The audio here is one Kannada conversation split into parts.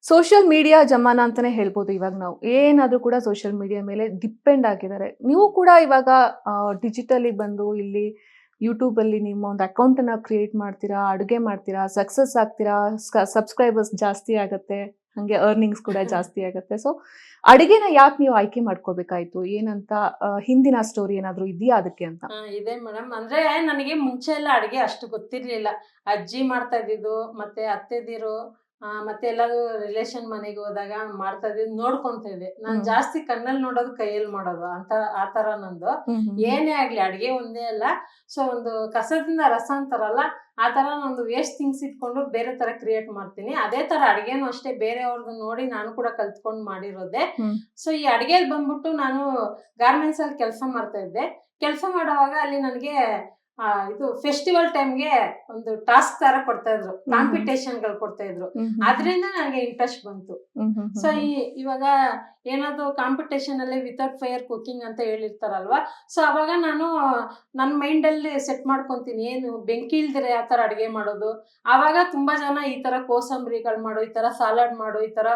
ಸೋಷಿಯಲ್ ಮೀಡಿಯಾ ಜಮಾನ ಅಂತಾನೆ ಹೇಳ್ಬೋದು ಇವಾಗ ನಾವು. ಏನಾದ್ರೂ ಕೂಡ ಸೋಷಿಯಲ್ ಮೀಡಿಯಾ ಮೇಲೆ ಡಿಪೆಂಡ್ ಆಗಿದ್ದಾರೆ. ನೀವು ಕೂಡ ಇವಾಗ ಡಿಜಿಟಲಿ ಬಂದು ಇಲ್ಲಿ ಯೂಟ್ಯೂಬ್ ಅಲ್ಲಿ ನಿಮ್ಮ ಒಂದು ಅಕೌಂಟ್ ಅನ್ನ ಕ್ರಿಯೇಟ್ ಮಾಡ್ತೀರಾ, ಅಡುಗೆ ಮಾಡ್ತೀರಾ, ಸಕ್ಸಸ್ ಆಗ್ತೀರಾ, ಸಬ್ಸ್ಕ್ರೈಬರ್ಸ್ ಜಾಸ್ತಿ ಆಗತ್ತೆ, ಹಂಗೆ ಅರ್ನಿಂಗ್ಸ್ ಕೂಡ ಜಾಸ್ತಿ ಆಗತ್ತೆ. ಸೊ ಅಡಿಗೆನ ಯಾಕೆ ನೀವು ಆಯ್ಕೆ ಮಾಡ್ಕೋಬೇಕಾಯ್ತು ಏನಂತ ಹಿಂದಿನ ಸ್ಟೋರಿ ಏನಾದ್ರು ಇದೆಯಾ ಅದಕ್ಕೆ ಅಂತ? ಇದೆ ಮೇಡಮ್. ಅಂದ್ರೆ ನನಗೆ ಮುಂಚೆ ಎಲ್ಲ ಅಡಿಗೆ ಅಷ್ಟು ಗೊತ್ತಿರ್ಲಿಲ್ಲ. ಅಜ್ಜಿ ಮಾಡ್ತಾ ಇದ್ದಿದ್ದು, ಮತ್ತೆ ಅತ್ತೆದಿರು, ಮತ್ತೆ ಎಲ್ಲಾದ್ರು ರಿಲೇಷನ್ ಮನೆಗೆ ಹೋದಾಗ ಮಾಡ್ತಾ ಇದ್ದಿದ್ದು ನೋಡ್ಕೊಂತ ಇದ್ದೆ. ನಾನ್ ಜಾಸ್ತಿ ಕಣ್ಣಲ್ಲಿ ನೋಡೋದು, ಕೈಯಲ್ಲಿ ಮಾಡೋದು ಅಂತ ಆ ತರ ನಂದು. ಏನೇ ಆಗ್ಲಿ ಅಡಿಗೆ ಒಂದೇ ಅಲ್ಲ. ಸೊ ಒಂದು ಕಸದಿಂದ ರಸ ಅಂತಾರಲ್ಲ, ಆ ತರ ಒಂದು ವೇಸ್ಟ್ ಥಿಂಗ್ಸ್ ಇಟ್ಕೊಂಡು ಬೇರೆ ತರ ಕ್ರಿಯೇಟ್ ಮಾಡ್ತೀನಿ. ಅದೇ ತರ ಅಡಿಗೆನೂ ಅಷ್ಟೇ, ಬೇರೆಯವ್ರದ್ದು ನೋಡಿ ನಾನು ಕೂಡ ಕಲ್ತ್ಕೊಂಡು ಮಾಡಿರೋದೆ. ಸೊ ಈ ಅಡಿಗೆಲ್ ಬಂದ್ಬಿಟ್ಟು ನಾನು ಗಾರ್ಮೆಂಟ್ಸ್ ಅಲ್ಲಿ ಕೆಲಸ ಮಾಡ್ತಾ ಇದ್ದೆ. ಕೆಲಸ ಮಾಡುವಾಗ ಅಲ್ಲಿ ನನಗೆ ಇದು ಫೆಸ್ಟಿವಲ್ ಟೈಮ್ಗೆ ಒಂದು ಟಾಸ್ಕ್ ತರ ಕೊಡ್ತಾ ಇದ್ರು, ಕಾಂಪಿಟೇಷನ್ ಗಳು ಕೊಡ್ತಾ ಇದ್ರು. ಅದ್ರಿಂದ ನನಗೆ ಇಂಟ್ರೆಸ್ಟ್ ಬಂತು. ಸೊ ಇವಾಗ ಏನಾದ್ರು ಕಾಂಪಿಟೇಷನ್ ಅಲ್ಲಿ ವಿತೌಟ್ ಫೈರ್ ಕುಕಿಂಗ್ ಅಂತ ಹೇಳಿರ್ತಾರಲ್ವಾ, ಸೊ ಅವಾಗ ನಾನು ನನ್ನ ಮೈಂಡ್ ಅಲ್ಲಿ ಸೆಟ್ ಮಾಡ್ಕೊಂತೀನಿ, ಏನು ಬೆಂಕಿ ಇಲ್ದಿರ ಯಾವ ತರ ಅಡಿಗೆ ಮಾಡೋದು. ಆವಾಗ ತುಂಬಾ ಜನ ಈ ತರ ಕೋಸಂಬರಿಗಳು ಮಾಡು, ಈ ತರ ಸಲಾಡ್ ಮಾಡು, ಈ ತರ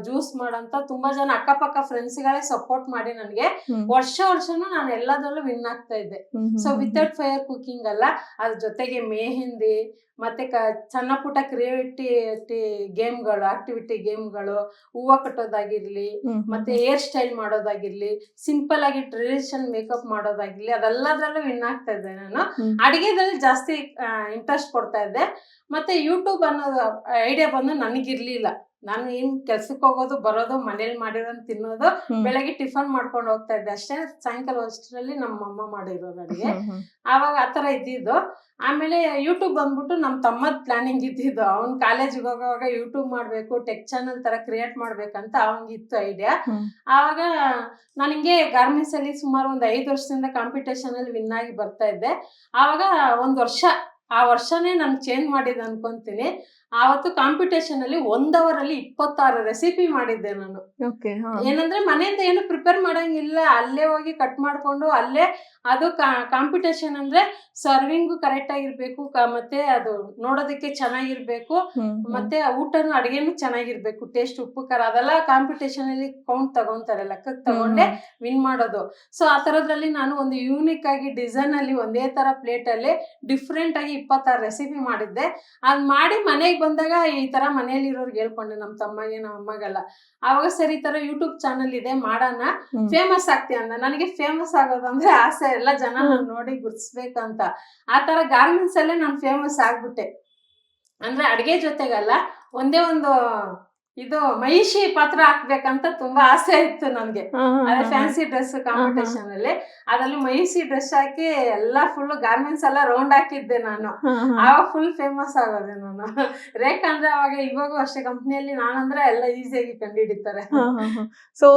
ಜ್ಯೂಸ್ ಮಾಡಂತ ತುಂಬಾ ಜನ ಅಕ್ಕಪಕ್ಕ ಫ್ರೆಂಡ್ಸ್ ಗಳೇ ಸಪೋರ್ಟ್ ಮಾಡಿ ನನಗೆ ವರ್ಷನೂ ನಾನು ಎಲ್ಲದರಲ್ಲೂ ವಿನ್ ಆಗ್ತಾ ಇದ್ದೆ. ಸೊ ವಿತೌಟ್ ಫೈರ್ ಕುಕಿಂಗ್ ಅಲ್ಲ, ಅದ್ರ ಜೊತೆಗೆ ಮೆಹಂದಿ ಮತ್ತೆ ಸಣ್ಣ ಪುಟ್ಟ ಕ್ರಿಯೇಟಿವಿಟಿ ಗೇಮ್ಗಳು, ಆಕ್ಟಿವಿಟಿ ಗೇಮ್ಗಳು, ಹೂವು ಕಟ್ಟೋದಾಗಿರ್ಲಿ, ಮತ್ತೆ ಹೇರ್ ಸ್ಟೈಲ್ ಮಾಡೋದಾಗಿರ್ಲಿ, ಸಿಂಪಲ್ ಆಗಿ ಟ್ರೆಡಿಷನಲ್ ಮೇಕಪ್ ಮಾಡೋದಾಗಿರ್ಲಿ, ಅದೆಲ್ಲದ್ರಲ್ಲೂ ವಿನ್ ಆಗ್ತಾ ಇದ್ದೆ. ನಾನು ಅಡಿಗೆದಲ್ಲಿ ಜಾಸ್ತಿ ಇಂಟ್ರೆಸ್ಟ್ ಕೊಡ್ತಾ ಇದ್ದೆ. ಮತ್ತೆ ಯೂಟ್ಯೂಬ್ ಅನ್ನೋದು ಐಡಿಯಾ ಬಂದು ನನಗಿರ್ಲಿಲ್ಲ. ನಾನು ಏನ್ ಕೆಲ್ಸಕ್ಕೆ ಹೋಗೋದು ಬರೋದು, ಮನೇಲಿ ಮಾಡಿರೋದು ತಿನ್ನೋದು, ಬೆಳಗ್ಗೆ ಟಿಫನ್ ಮಾಡ್ಕೊಂಡು ಹೋಗ್ತಾ ಇದ್ದೆ ಅಷ್ಟೇ. ಸಾಯಂಕಾಲ ಅಷ್ಟರಲ್ಲಿ ನಮ್ಮ ಅಮ್ಮ ಮಾಡಿರೋದು ಅಡಿಗೆ. ಆವಾಗ ಆತರ ಇದ್ದಿದ್ದು. ಆಮೇಲೆ ಯೂಟ್ಯೂಬ್ ಬಂದ್ಬಿಟ್ಟು ನಮ್ ತಮ್ಮದ್ ಪ್ಲಾನಿಂಗ್ ಇದ್ದಿದ್ದು. ಅವ್ನ್ ಕಾಲೇಜಿಗೆ ಹೋಗೋವಾಗ ಯೂಟ್ಯೂಬ್ ಮಾಡ್ಬೇಕು, ಟೆಕ್ ಚಾನಲ್ ತರ ಕ್ರಿಯೇಟ್ ಮಾಡ್ಬೇಕಂತ ಅವನಿಗಿತ್ತು ಐಡಿಯಾ. ಆವಾಗ ನಾನು ಹಿಂಗೆ ಗಾರ್ಮೆಂಟ್ಸ್ ಅಲ್ಲಿ ಸುಮಾರು ಒಂದು 5 ವರ್ಷದಿಂದ ಕಾಂಪಿಟೇಷನ್ ಅಲ್ಲಿ ವಿನ್ ಆಗಿ ಬರ್ತಾ ಇದ್ದೆ. ಆವಾಗ ಆ ವರ್ಷನೇ ನಾನು ಚೇಂಜ್ ಮಾಡಿದ್ದು ಅನ್ಕೊಂತೀನಿ. ಆವತ್ತು ಕಾಂಪಿಟೇಷನ್ ಅಲ್ಲಿ 1 hour ಅಲ್ಲಿ 26 ರೆಸಿಪಿ ಮಾಡಿದ್ದೆ ನಾನು. ಏನಂದ್ರೆ ಮನೆಯಿಂದ ಏನು ಪ್ರಿಪೇರ್ ಮಾಡಂಗಿಲ್ಲ, ಅಲ್ಲೇ ಹೋಗಿ ಕಟ್ ಮಾಡ್ಕೊಂಡು ಅಲ್ಲೇ. ಅದು ಕಾಂಪಿಟೇಷನ್ ಅಂದ್ರೆ ಸರ್ವಿಂಗ್ ಕರೆಕ್ಟ್ ಆಗಿರ್ಬೇಕು, ಮತ್ತೆ ಅದು ನೋಡೋದಕ್ಕೆ ಚೆನ್ನಾಗಿರ್ಬೇಕು, ಮತ್ತೆ ಊಟನು ಅಡಿಗೆನು ಚೆನ್ನಾಗಿರ್ಬೇಕು, ಟೇಸ್ಟ್ ಉಪ್ಪು ಖಾರ ಅದೆಲ್ಲ ಕಾಂಪಿಟೇಷನ್ ಅಲ್ಲಿ ಕೌಂಟ್ ತಗೊಂತಾರೆ, ಲೆಕ್ಕಕ್ಕೆ ತಗೊಂಡೆ ವಿನ್ ಮಾಡೋದು. ಸೊ ಆ ತರದ್ರಲ್ಲಿ ನಾನು ಒಂದು ಯೂನಿಕ್ ಆಗಿ ಡಿಸೈನ್ ಅಲ್ಲಿ ಒಂದೇ ತರ ಪ್ಲೇಟ್ ಅಲ್ಲಿ ಡಿಫ್ರೆಂಟ್ ಆಗಿ 26 ರೆಸಿಪಿ ಮಾಡಿದ್ದೆ. ಅದ್ ಮಾಡಿ ಮನೆಗೆ ಬಂದಾಗ ಈ ತರ ಮನೇಲಿ ಇರೋರ್ಗೆ ಹೇಳ್ಕೊಂಡೆ, ನಮ್ ತಮ್ಮಗೆ ನಮ್ಮ ಅಮ್ಮಗೆಲ್ಲ. ಆವಾಗ ಸರಿ ಈ ತರ ಯೂಟ್ಯೂಬ್ ಚಾನಲ್ ಇದೆ, ಮಾಡೋಣ, ಫೇಮಸ್ ಆಗ್ತೀಯ ಅಂದ. ನನಗೆ ಫೇಮಸ್ ಆಗೋದಂದ್ರೆ ಆಸೆ, ಎಲ್ಲ ಜನ ನಾನು ನೋಡಿ ಗುರ್ತಿಸ್ಬೇಕಂತ. ಆ ತರ ಗಾರ್ಮೆಂಟ್ಸ್ ಅಲ್ಲೇ ನಾನು ಫೇಮಸ್ ಆಗ್ಬಿಟ್ಟೆ. ಅಂದ್ರೆ ಅಡಿಗೆ ಜೊತೆಗಲ್ಲ, ಒಂದೇ ಒಂದು ಇದು ಮಹಿಷಿ ಪಾತ್ರ ಹಾಕ್ಬೇಕಂತ ತುಂಬಾ ಆಸೆ ಇತ್ತು ನನ್ಗೆ. ಅದೇ ಫ್ಯಾನ್ಸಿ ಡ್ರೆಸ್ ಕಾಂಪಿಟೇಷನ್ ಅಲ್ಲಿ ಅದ್ರಲ್ಲಿ ಮಹಿಷಿ ಡ್ರೆಸ್ ಹಾಕಿ ಎಲ್ಲಾ ಫುಲ್ ಗಾರ್ಮೆಂಟ್ಸ್ ಎಲ್ಲ ರೌಂಡ್ ಹಾಕಿದ್ದೆ ನಾನು. ಆವಾಗ ಫುಲ್ ಫೇಮಸ್ ಆಗೋದೆ ನಾನು. ರೇಖಾ ಅಂದ್ರೆ ಅವಾಗ ಇವಾಗೂ ಅಷ್ಟೇ ಕಂಪ್ನಿಯಲ್ಲಿ ನಾನಂದ್ರೆ ಎಲ್ಲ ಈಸಿಯಾಗಿ ಕಂಡುಹಿಡಿತಾರೆ. ಸೊ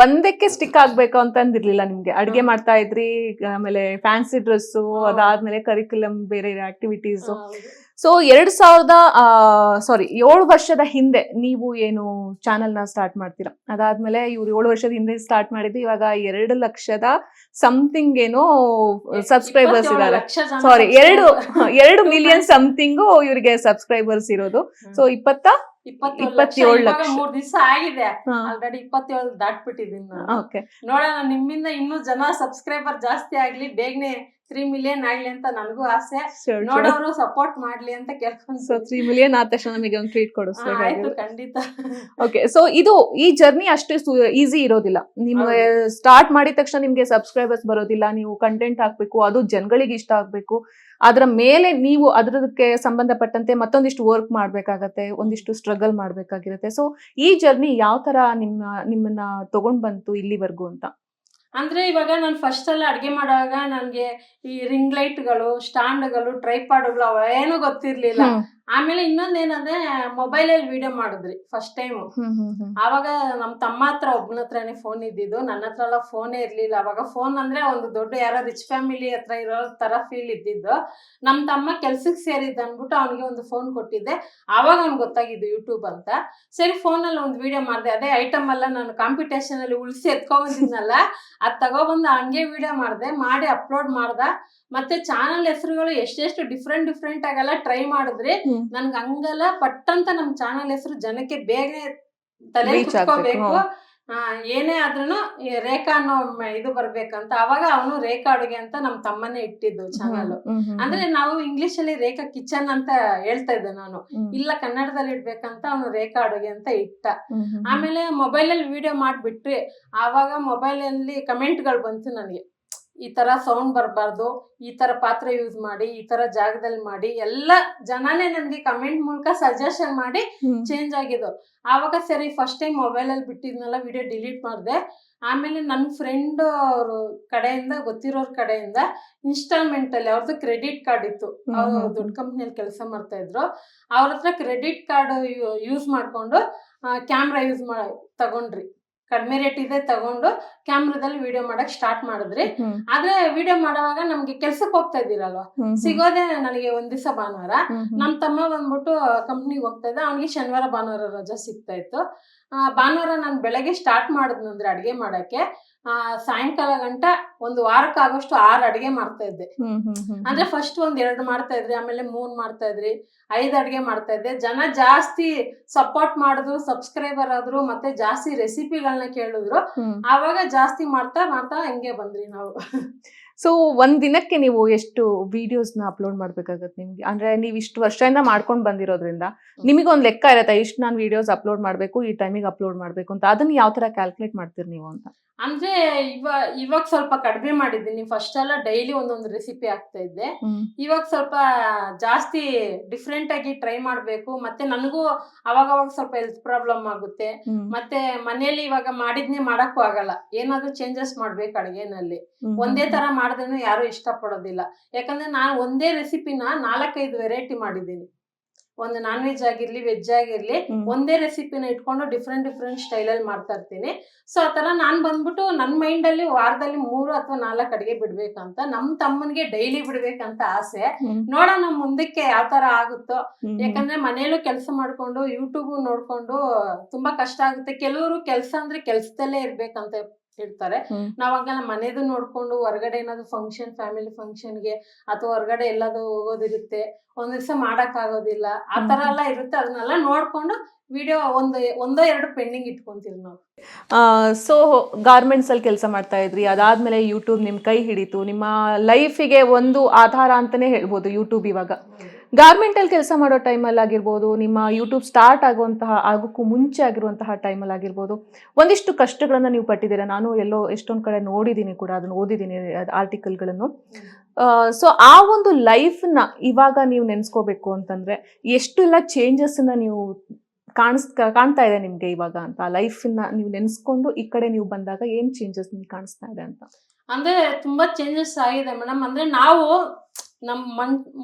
ಒಂದಕ್ಕೆ ಸ್ಟಿಕ್ ಆಗ್ಬೇಕು ಅಂತಂದಿರ್ಲಿಲ್ಲ ನಿಮ್ಗೆ? ಅಡ್ಗೆ ಮಾಡ್ತಾ ಇದ್ರಿ, ಆಮೇಲೆ ಫ್ಯಾನ್ಸಿ ಡ್ರೆಸ್, ಅದಾದ್ಮೇಲೆ ಕರಿಕ್ಯುಲಮ್, ಬೇರೆ ಆಕ್ಟಿವಿಟೀಸ್. ಸೊ 7 ವರ್ಷದ ಹಿಂದೆ ನೀವು ಏನು ಚಾನೆಲ್ ನ ಸ್ಟಾರ್ಟ್ ಮಾಡ್ತೀರಾ, ಅದಾದ್ಮೇಲೆ ಇವ್ರು 7 ವರ್ಷದ ಹಿಂದೆ ಸ್ಟಾರ್ಟ್ ಮಾಡಿದ್ದು, ಇವಾಗ 2 ಲಕ್ಷದ ಸಮಥಿಂಗ್ ಏನೋ ಸಬ್ಸ್ಕ್ರೈಬರ್ಸ್ ಇದ್ದಾರೆ. ಸಾರಿ, 2 ಮಿಲಿಯನ್ ಸಮಥಿಂಗ್ ಇವರಿಗೆ ಸಬ್ಸ್ಕ್ರೈಬರ್ಸ್ ಇರೋದು. ಸೊ 27 ಲಕ್ಷ 3 ದಿವಸ ಆಗಿದೆ ಆಲ್ರೆಡಿ. 27 ದಾಟ್ಬಿಟ್ಟಿದ್ದೀನಿ ನಾನು. ನೋಡೋಣ, ನಿಮ್ಮಿಂದ ಇನ್ನೂ ಜನ ಸಬ್ಸ್ಕ್ರೈಬರ್ ಜಾಸ್ತಿ ಆಗ್ಲಿ, ಬೇಗನೆ 3 ಮಿಲಿಯನ್ ಆಗ್ಲಿ ಅಂತ ನನಗೂ ಆಸೆ. ನೋಡೋರು ಸಪೋರ್ಟ್ ಮಾಡ್ಲಿ ಅಂತ ಕೇಳ್ಕೊಂಡು. 3 ಮಿಲಿಯನ್ ಆದ ತಕ್ಷಣ ನಮಗೆ ಒಂದು ಟ್ರೀಟ್ ಕೊಡಿಸ್ಬೇಕು. ಖಂಡಿತ. ಓಕೆ, ಸೊ ಈ ಜರ್ನಿ ಅಷ್ಟು ಈಸಿ ಇರೋದಿಲ್ಲ. ನಿಮ್ಗೆ ಸ್ಟಾರ್ಟ್ ಮಾಡಿದ ತಕ್ಷಣ ನಿಮ್ಗೆ ಸಬ್ಸ್ಕ್ರೈಬರ್ಸ್ ಬರೋದಿಲ್ಲ. ನೀವು ಕಂಟೆಂಟ್ ಹಾಕ್ಬೇಕು, ಅದು ಜನಗಳಿಗೆ ಇಷ್ಟ ಆಗ್ಬೇಕು. ಅದರ ಮೇಲೆ ನೀವು ಅದಕ್ಕೆ ಸಂಬಂಧಪಟ್ಟಂತೆ ಮತ್ತೊಂದಿಷ್ಟು ವರ್ಕ್ ಮಾಡ್ಬೇಕಾಗತ್ತೆ, ಒಂದಿಷ್ಟು ಸ್ಟ್ರಗಲ್ ಮಾಡ್ಬೇಕಾಗಿರುತ್ತೆ. ಸೊ ಈ ಜರ್ನಿ ಯಾವ ತರ ನಿಮ್ಮನ್ನ ತಗೊಂಡ್ ಬಂತು ಇಲ್ಲಿವರೆಗೂ ಅಂತ? ಅಂದ್ರೆ ಇವಾಗ ನಾನು ಫಸ್ಟ್ ಎಲ್ಲ ಅಡ್ಗೆ ಮಾಡುವಾಗ ನನ್ಗೆ ಈ ರಿಂಗ್ ಲೈಟ್ಗಳು, ಸ್ಟ್ಯಾಂಡ್ಗಳು, ಟ್ರೈಪಾಡ್ಗಳು ಅವೇನು ಗೊತ್ತಿರ್ಲಿಲ್ಲ. ಆಮೇಲೆ ಇನ್ನೊಂದೇನಂದ್ರೆ ಮೊಬೈಲ್ ಅಲ್ಲಿ ವಿಡಿಯೋ ಮಾಡಿದ್ರಿ ಫಸ್ಟ್ ಟೈಮ್. ಆವಾಗ ನಮ್ ತಮ್ಮ ಹತ್ರ ಒಬ್ಬನ ಹತ್ರನೇ ಫೋನ್ ಇದ್ದಿದ್ದು, ನನ್ನ ಹತ್ರ ಎಲ್ಲ ಫೋನೇ ಇರ್ಲಿಲ್ಲ. ಅವಾಗ ಫೋನ್ ಅಂದ್ರೆ ಒಂದು ದೊಡ್ಡ ಯಾರೋ ರಿಚ್ ಫ್ಯಾಮಿಲಿ ಹತ್ರ ಇರೋ ತರ ಫೀಲ್ ಇದ್ದಿದ್ದು. ನಮ್ ತಮ್ಮ ಕೆಲ್ಸಕ್ಕೆ ಸೇರಿದ್ದ ಅನ್ಬಿಟ್ಟು ಅವ್ನಿಗೆ ಒಂದು ಫೋನ್ ಕೊಟ್ಟಿದ್ದೆ. ಆವಾಗ ಅವ್ನಿಗೆ ಗೊತ್ತಾಗಿದ್ದು ಯೂಟ್ಯೂಬ್ ಅಂತ. ಸರಿ, ಫೋನ್ ಅಲ್ಲಿ ಒಂದು ವಿಡಿಯೋ ಮಾಡಿದೆ. ಅದೇ ಐಟಮ್ ಎಲ್ಲ ನಾನು ಕಾಂಪಿಟೇಷನ್ ಅಲ್ಲಿ ಉಳಿಸಿ ಎತ್ಕೊಂಡ್ಬಂದಿದ್ನಲ್ಲ, ಅದ್ ತಗೊಬಂದು ಹಂಗೆ ವಿಡಿಯೋ ಮಾಡಿ ಅಪ್ಲೋಡ್ ಮಾಡ್ದ. ಮತ್ತೆ ಚಾನಲ್ ಹೆಸರುಗಳು ಎಷ್ಟೆಷ್ಟು ಡಿಫ್ರೆಂಟ್ ಆಗೆಲ್ಲ ಟ್ರೈ ಮಾಡಿದ್ರಿ. ನನ್ಗೆ ಹಂಗಲ್ಲ ಪಟ್ಟಂತ ನಮ್ ಚಾನಲ್ ಹೆಸರು ಜನಕ್ಕೆ ಬೇಗನೆ ತಲೆ Reach ಆಗ್ಬೇಕು, ಕುತ್ಕೋಬೇಕು. ಏನೇ ಆದ್ರೂನು ಈ ರೇಖಾ ಅನ್ನೋ ಇದು ಬರ್ಬೇಕಂತ. ಅವಾಗ ಅವನು ರೇಖಾ ಅಡುಗೆ ಅಂತ ನಮ್ ತಮ್ಮನೇ ಇಟ್ಟಿದ್ದು ಚಾನಲ್. ಅಂದ್ರೆ ನಾವು ಇಂಗ್ಲಿಷ್ ಅಲ್ಲಿ ರೇಖಾ ಕಿಚನ್ ಅಂತ ಹೇಳ್ತಾ ಇದ್ದೆ ನಾನು, ಇಲ್ಲ ಕನ್ನಡದಲ್ಲಿ ಇಡ್ಬೇಕಂತ ಅವನು ರೇಖಾ ಅಡುಗೆ ಅಂತ ಇಟ್ಟ. ಆಮೇಲೆ ಮೊಬೈಲ್ ಅಲ್ಲಿ ವಿಡಿಯೋ ಮಾಡ್ಬಿಟ್ರಿ, ಆವಾಗ ಮೊಬೈಲ್ ಅಲ್ಲಿ ಕಮೆಂಟ್ ಗಳು ಬಂತು ನನಗೆ, ಈ ತರ ಸೌಂಡ್ ಬರಬಾರ್ದು, ಈ ತರ ಪಾತ್ರೆ ಯೂಸ್ ಮಾಡಿ, ಈ ತರ ಜಾಗದಲ್ಲಿ ಮಾಡಿ, ಎಲ್ಲ ಜನನೇ ನನ್ಗೆ ಕಮೆಂಟ್ ಮೂಲಕ ಸಜೆಷನ್ ಮಾಡಿ ಚೇಂಜ್ ಆಗಿದ್ದು. ಆವಾಗ ಸರಿ ಫಸ್ಟ್ ಟೈಮ್ ಮೊಬೈಲ್ ಅಲ್ಲಿ ಬಿಟ್ಟಿದ್ನಲ್ಲ ವಿಡಿಯೋ ಡಿಲೀಟ್ ಮಾಡಿದೆ. ಆಮೇಲೆ ನನ್ನ ಫ್ರೆಂಡ್ ಅವ್ರ ಕಡೆಯಿಂದ, ಗೊತ್ತಿರೋರ್ ಕಡೆಯಿಂದ ಇನ್ಸ್ಟಾಲ್ಮೆಂಟ್ ಅಲ್ಲಿ ಅವ್ರದ್ದು ಕ್ರೆಡಿಟ್ ಕಾರ್ಡ್ ಇತ್ತು, ಅವ್ರು ದೊಡ್ಡ ಕಂಪ್ನಿಯಲ್ಲಿ ಕೆಲಸ ಮಾಡ್ತಾ ಇದ್ರು. ಅವ್ರ ಹತ್ರ ಕ್ರೆಡಿಟ್ ಕಾರ್ಡ್ ಯೂಸ್ ಮಾಡ್ಕೊಂಡು ಕ್ಯಾಮ್ರಾ ಯೂಸ್ ತಗೊಂಡ್ರಿ, ಕಡಿಮೆ ರೇಟ್ ಇದೆ ತಗೊಂಡು ಕ್ಯಾಮ್ರಾದಲ್ಲಿ ವಿಡಿಯೋ ಮಾಡಕ್ ಸ್ಟಾರ್ಟ್ ಮಾಡಿದ್ರಿ. ಆದ್ರೆ ವಿಡಿಯೋ ಮಾಡುವಾಗ ನಮ್ಗೆ ಕೆಲ್ಸಕ್ಕೆ ಹೋಗ್ತಾ ಇದ್ದೀರಲ್ವಾ, ಸಿಗೋದೇ ನನಗೆ ಒಂದ್ ದಿವಸ ಭಾನುವಾರ. ನಮ್ ತಮ್ಮ ಬಂದ್ಬಿಟ್ಟು ಕಂಪ್ನಿಗೆ ಹೋಗ್ತಾ ಇದ್ದ, ಅವ್ನಿಗೆ ಶನಿವಾರ ಭಾನುವಾರ ರಜಾ ಸಿಗ್ತಾ ಇತ್ತು. ಭಾನುವಾರ ನಾನು ಬೆಳಗ್ಗೆ ಸ್ಟಾರ್ಟ್ ಮಾಡಿದ್ನಂದ್ರೆ ಅಡ್ಗೆ ಮಾಡಕ್ಕೆ, ಸಾಯಂಕಾಲ ಗಂಟ ಒಂದು ವಾರಕ್ಕಾಗೋಷ್ಟು 6 ಅಡ್ಗೆ ಮಾಡ್ತಾ ಇದ್ದೆ. ಅಂದ್ರೆ ಫಸ್ಟ್ 2 ಮಾಡ್ತಾ ಇದ್ರಿ, ಆಮೇಲೆ 3 ಮಾಡ್ತಾ ಇದ್ರಿ, 5 ಅಡ್ಗೆ ಮಾಡ್ತಾ ಇದ್ದೆ. ಜನ ಜಾಸ್ತಿ ಸಪೋರ್ಟ್ ಮಾಡಿದ್ರು, ಸಬ್ಸ್ಕ್ರೈಬರ್ ಆದ್ರು, ಮತ್ತೆ ಜಾಸ್ತಿ ರೆಸಿಪಿಗಳನ್ನ ಕೇಳಿದ್ರು. ಆವಾಗ ಜಾಸ್ತಿ ಮಾಡ್ತಾ ಮಾಡ್ತಾ ಹಂಗೆ ಬಂದ್ರಿ ನಾವು. ಸೊ ಒಂದ್ ದಿನಕ್ಕೆ ನೀವು ಎಷ್ಟು ವಿಡಿಯೋಸ್ನ ಅಪ್ಲೋಡ್ ಮಾಡ್ಬೇಕಾಗತ್ತೆ ನಿಮ್ಗೆ? ಅಂದ್ರೆ ನೀವು ಇಷ್ಟು ವರ್ಷದಿಂದ ಮಾಡ್ಕೊಂಡು ಬಂದಿರೋದ್ರಿಂದ ನಿಮಗೊಂದು ಲೆಕ್ಕ ಇರತ್ತೆ, ಇಷ್ಟು ನಾನು ವಿಡಿಯೋಸ್ ಅಪ್ಲೋಡ್ ಮಾಡ್ಬೇಕು, ಈ ಟೈಮಿಗೆ ಅಪ್ಲೋಡ್ ಮಾಡ್ಬೇಕು ಅಂತ. ಅದನ್ನ ಯಾವ ತರ ಕ್ಯಾಲ್ಕುಲೇಟ್ ಮಾಡ್ತೀರಿ ನೀವು ಅಂತ? ಅಂದ್ರೆ ಇವಾಗ ಸ್ವಲ್ಪ ಕಡಿಮೆ ಮಾಡಿದ್ದೀನಿ. ಫಸ್ಟ್ ಎಲ್ಲ ಡೈಲಿ ಒಂದೊಂದು ರೆಸಿಪಿ ಆಗ್ತಾ ಇದ್ದೆ. ಇವಾಗ ಸ್ವಲ್ಪ ಜಾಸ್ತಿ ಡಿಫ್ರೆಂಟ್ ಆಗಿ ಟ್ರೈ ಮಾಡ್ಬೇಕು. ಮತ್ತೆ ನನಗೂ ಅವಾಗ ಸ್ವಲ್ಪ ಹೆಲ್ತ್ ಪ್ರಾಬ್ಲಮ್ ಆಗುತ್ತೆ. ಮತ್ತೆ ಮನೇಲಿ ಇವಾಗ ಮಾಡಿದ್ನೇ ಮಾಡಕ್ಕೂ ಆಗಲ್ಲ, ಏನಾದ್ರು ಚೇಂಜಸ್ ಮಾಡ್ಬೇಕು ಅಡ್ಗೆನಲ್ಲಿ. ಒಂದೇ ತರ ಮಾಡಿದ್ರೂ ಯಾರು ಇಷ್ಟ ಪಡೋದಿಲ್ಲ. ಯಾಕಂದ್ರೆ ನಾನು ಒಂದೇ ರೆಸಿಪಿನ 4-5 ವೆರೈಟಿ ಮಾಡಿದ್ದೀನಿ. ಒಂದು ನಾನ್ ವೆಜ್ ಆಗಿರ್ಲಿ, ವೆಜ್ ಆಗಿರ್ಲಿ, ಒಂದೇ ರೆಸಿಪಿನ ಇಟ್ಕೊಂಡು ಡಿಫ್ರೆಂಟ್ ಸ್ಟೈಲ್ ಅಲ್ಲಿ ಮಾಡ್ತಾ ಇರ್ತೀನಿ. ಸೊ ಆತರ ನಾನ್ ಬಂದ್ಬಿಟ್ಟು ನನ್ನ ಮೈಂಡ್ ಅಲ್ಲಿ ವಾರದಲ್ಲಿ 3 ಅಥವಾ 4 ಅಡಿಗೆ ಬಿಡ್ಬೇಕಂತ, ನಮ್ ತಮ್ಮನ್ಗೆ ಡೈಲಿ ಬಿಡ್ಬೇಕಂತ ಆಸೆ. ನೋಡೋಣ ಮುಂದಕ್ಕೆ ಯಾವ ತರ ಆಗುತ್ತೋ. ಯಾಕಂದ್ರೆ ಮನೇಲೂ ಕೆಲಸ ಮಾಡ್ಕೊಂಡು ಯೂಟ್ಯೂಬ್ ನೋಡ್ಕೊಂಡು ತುಂಬಾ ಕಷ್ಟ ಆಗುತ್ತೆ. ಕೆಲವರು ಕೆಲಸ ಅಂದ್ರೆ ಕೆಲ್ಸದಲ್ಲೇ ಇರ್ಬೇಕಂತ ಇರ್ತಾರೆ. ನಾವಾಗಲ್ಲ, ಮನೇದು ನೋಡ್ಕೊಂಡು ಹೊರಗಡೆ ಏನಾದ್ರು ಫಂಕ್ಷನ್, ಫ್ಯಾಮಿಲಿ ಫಂಕ್ಷನ್ಗೆ ಅಥವಾ ಹೊರಗಡೆ ಎಲ್ಲಾದ್ರೂ ಹೋಗೋದಿರುತ್ತೆ, ಒಂದ್ ದಿವಸ ಮಾಡಕ್ ಆಗೋದಿಲ್ಲ, ಆ ತರ ಎಲ್ಲ ಇರುತ್ತೆ. ಅದನ್ನೆಲ್ಲ ನೋಡ್ಕೊಂಡು ವಿಡಿಯೋ ಒಂದೋ 2 ಪೆಂಡಿಂಗ್ ಇಟ್ಕೊಂತೀವಿ ನಾವು. ಸೊ ಗಾರ್ಮೆಂಟ್ಸ್ ಅಲ್ಲಿ ಕೆಲಸ ಮಾಡ್ತಾ ಇದ್ರಿ, ಅದಾದ್ಮೇಲೆ ಯೂಟ್ಯೂಬ್ ನಿಮ್ ಕೈ ಹಿಡಿತು, ನಿಮ್ಮ ಲೈಫಿಗೆ ಒಂದು ಆಧಾರ ಅಂತಾನೆ ಹೇಳ್ಬೋದು ಯೂಟ್ಯೂಬ್. ಇವಾಗ ಗಾರ್ಮೆಂಟ್ ಅಲ್ಲಿ ಕೆಲಸ ಮಾಡೋ ಟೈಮಲ್ಲಿ ಆಗಿರ್ಬೋದು, ನಿಮ್ಮ ಯೂಟ್ಯೂಬ್ ಸ್ಟಾರ್ಟ್ ಆಗೋಕ್ಕೂ ಮುಂಚೆ ಆಗಿರುವಂತಹ ಟೈಮಲ್ಲಿ ಆಗಿರ್ಬೋದು, ಒಂದಿಷ್ಟು ಕಷ್ಟಗಳನ್ನ ನೀವು ಪಟ್ಟಿದ್ದೀರಾ. ನಾನು ಎಲ್ಲೋ ಎಷ್ಟೊಂದ್ ಕಡೆ ನೋಡಿದ್ದೀನಿ ಕೂಡ, ಅದನ್ನ ಓದಿದ್ದೀನಿ ಆರ್ಟಿಕಲ್ಗಳನ್ನು. ಸೊ ಆ ಒಂದು ಲೈಫ್ನ ಇವಾಗ ನೀವು ನೆನ್ಸ್ಕೋಬೇಕು ಅಂತಂದ್ರೆ ಎಷ್ಟೆಲ್ಲ ಚೇಂಜಸ್ನ ನೀವು ಕಾಣ್ತಾ ಇದೆ ನಿಮ್ಗೆ ಇವಾಗ ಅಂತ? ಲೈಫ್ನ ನೀವು ನೆನ್ಸ್ಕೊಂಡು ಈ ಕಡೆ ನೀವು ಬಂದಾಗ ಏನ್ ಚೇಂಜಸ್ ನಿಮ್ಗೆ ಕಾಣಿಸ್ತಾ ಇದೆ ಅಂತ? ಅಂದ್ರೆ ತುಂಬಾ ಚೇಂಜಸ್ ಆಗಿದೆ ಮೇಡಮ್. ಅಂದ್ರೆ ನಾವು ನಮ್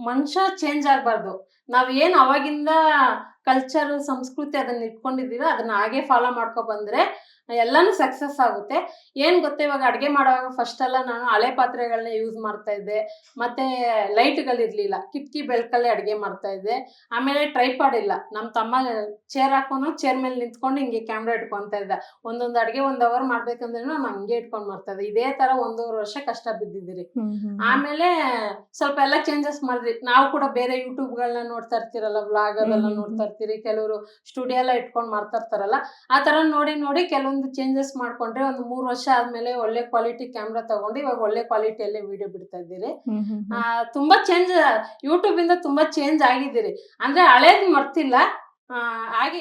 ಮನುಷ್ಯ ಚೇಂಜ್ ಆಗ್ಬಾರ್ದು. ನಾವ್ ಏನ್ ಅವಾಗಿಂದ ಕಲ್ಚರ್, ಸಂಸ್ಕೃತಿ ಅದನ್ನ ಇಟ್ಕೊಂಡಿದೀವಿ, ಅದನ್ನ ಹಾಗೆ ಫಾಲೋ ಮಾಡ್ಕೊ ಬಂದ್ರೆ ಎಲ್ಲಾನು ಸಕ್ಸಸ್ ಆಗುತ್ತೆ. ಏನ್ ಗೊತ್ತಾ, ಇವಾಗ ಅಡ್ಗೆ ಮಾಡುವಾಗ ಫಸ್ಟ್ ಎಲ್ಲ ನಾನು ಹಳೆ ಪಾತ್ರೆಗಳನ್ನ ಯೂಸ್ ಮಾಡ್ತಾ ಇದ್ದೆ. ಮತ್ತೆ ಲೈಟ್ಗಳಿರ್ಲಿಲ್ಲ, ಕಿಟಕಿ ಬೆಳಕಲ್ಲೇ ಅಡ್ಗೆ ಮಾಡ್ತಾ ಇದ್ದೆ. ಆಮೇಲೆ ಟ್ರೈಪಾಡ್ ಇಲ್ಲ. ನಮ್ ತಮ್ಮ ಚೇರ್ ಹಾಕೊಂಡು ಚೇರ್ ಮೇಲೆ ನಿಂತ್ಕೊಂಡು ಹಿಂಗೆ ಕ್ಯಾಮ್ರಾ ಇಟ್ಕೊಂತ ಇದ್ದ. ಒಂದೊಂದು ಅಡ್ಗೆ 1 ಅವರ್ ಮಾಡ್ಬೇಕಂದ್ರೆ ನಾನು ಹಂಗೆ ಇಟ್ಕೊಂಡ್ ಮಾಡ್ತಾ ಇದ್ದೆ. ಇದೇ ತರ 1.5 ವರ್ಷ ಕಷ್ಟ ಬಿದ್ದಿದ್ದೀರಿ. ಆಮೇಲೆ ಸ್ವಲ್ಪ ಎಲ್ಲ ಚೇಂಜಸ್ ಮಾಡಿದ್ರಿ. ನಾವು ಕೂಡ ಬೇರೆ ಯೂಟ್ಯೂಬ್ಗಳನ್ನ ನೋಡ್ತಾ ಇರ್ತೀರಲ್ಲ, ವ್ಲಾಗ್ ಅದೆಲ್ಲ ನೋಡ್ತಾ ಇರ್ತೀರಿ. ಕೆಲವರು ಸ್ಟುಡಿಯೋ ಎಲ್ಲ ಇಟ್ಕೊಂಡ್ ಮಾಡ್ತಾ ಇರ್ತಾರಲ್ಲ, ಆ ತರ ನೋಡಿ ಕೆಲವೊಂದು ಚೇಂಜಸ್ ಮಾಡ್ಕೊಂಡ್ರೆ ಒಂದು 3 ವರ್ಷ ಆದ್ಮೇಲೆ ಒಳ್ಳೆ ಕ್ವಾಲಿಟಿ ಕ್ಯಾಮ್ರಾ ತಗೊಂಡು ಇವಾಗ ಒಳ್ಳೆ ಕ್ವಾಲಿಟಿಯಲ್ಲೇ ವಿಡಿಯೋ ಬಿಡ್ತಾ ಇದ್ದೀರಿ. ತುಂಬಾ ಚೇಂಜ್, ಯೂಟ್ಯೂಬ್ ಇಂದ ತುಂಬಾ ಚೇಂಜ್ ಆಗಿದ್ದೀರಿ. ಅಂದ್ರೆ ಹಳೇದ್ ಮರ್ತಿಲ್ಲ, ಹಾಗೆ